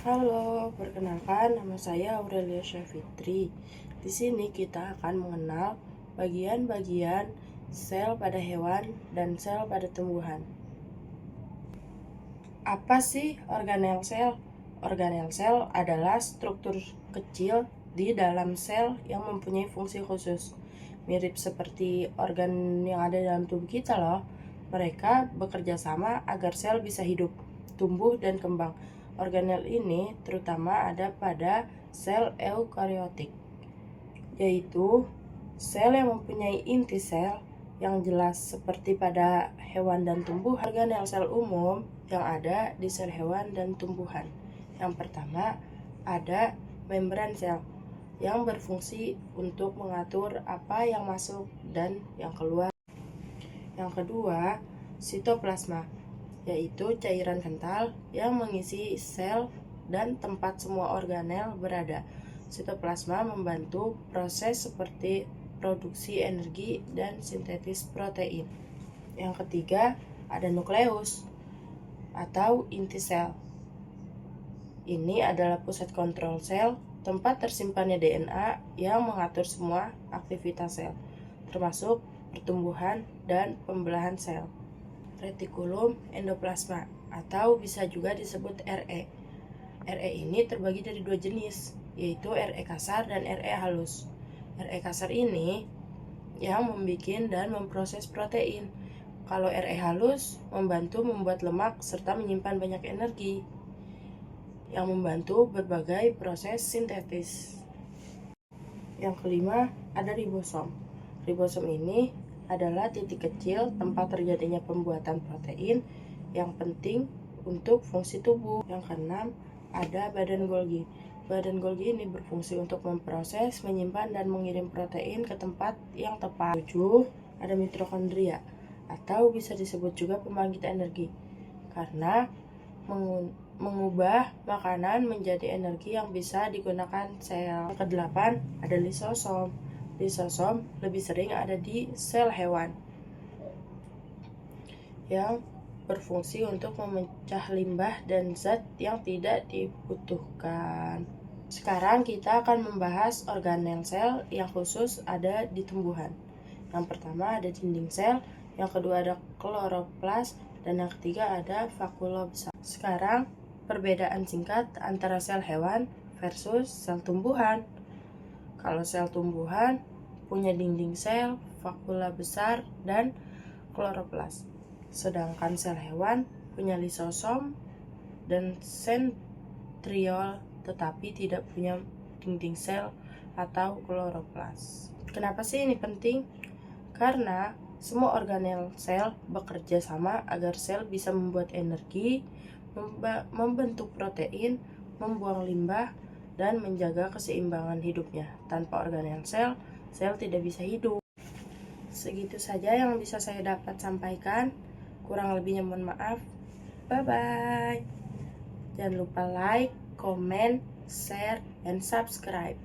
Halo, perkenalkan nama saya Aurelia Syafitri. Di sini kita akan mengenal bagian-bagian sel pada hewan dan sel pada tumbuhan. Apa sih organel sel? Organel sel adalah struktur kecil di dalam sel yang mempunyai fungsi khusus. Mirip seperti organ yang ada dalam tubuh kita loh. Mereka bekerja sama agar sel bisa hidup, tumbuh, dan kembang. Organel ini terutama ada pada sel eukariotik, yaitu sel yang mempunyai inti sel yang jelas seperti pada hewan dan tumbuhan. Organel sel umum yang ada di sel hewan dan tumbuhan. Yang pertama, ada membran sel yang berfungsi untuk mengatur apa yang masuk dan yang keluar. Yang kedua, sitoplasma, yaitu cairan kental yang mengisi sel dan tempat semua organel berada. Sitoplasma membantu proses seperti produksi energi dan sintesis protein. Yang ketiga, ada nukleus atau inti sel. Ini adalah pusat kontrol sel, tempat tersimpannya DNA yang mengatur semua aktivitas sel, termasuk pertumbuhan dan pembelahan sel. Retikulum endoplasma atau bisa juga disebut RE. RE ini terbagi dari dua jenis, yaitu RE kasar dan RE halus. RE kasar ini yang membuat dan memproses protein. Kalau RE halus membantu membuat lemak serta menyimpan banyak energi yang membantu berbagai proses sintetis. Yang kelima, ada ribosom. Ribosom ini adalah titik kecil tempat terjadinya pembuatan protein yang penting untuk fungsi tubuh. Yang keenam, ada badan Golgi. Badan Golgi ini berfungsi untuk memproses, menyimpan, dan mengirim protein ke tempat yang tepat. 7. Ada mitokondria atau bisa disebut juga pembangkit energi karena mengubah makanan menjadi energi yang bisa digunakan sel. Yang kedelapan, ada lisosom. Lisosom lebih sering ada di sel hewan yang berfungsi untuk memecah limbah dan zat yang tidak dibutuhkan. Sekarang kita akan membahas organel sel yang khusus ada di tumbuhan. Yang pertama ada dinding sel, yang kedua ada kloroplas, dan yang ketiga ada vakula besar. Sekarang perbedaan singkat antara sel hewan versus sel tumbuhan. Kalau sel tumbuhan punya dinding sel, vakula besar, dan kloroplas. Sedangkan sel hewan punya lisosom dan sentriol tetapi tidak punya dinding sel atau kloroplas. Kenapa sih ini penting? Karena semua organel sel bekerja sama agar sel bisa membuat energi, membentuk protein, membuang limbah, dan menjaga keseimbangan hidupnya. Tanpa organel sel, sel tidak bisa hidup. Segitu saja yang bisa saya dapat sampaikan. Kurang lebihnya mohon maaf. Bye-bye. Jangan lupa like, comment, share, and subscribe.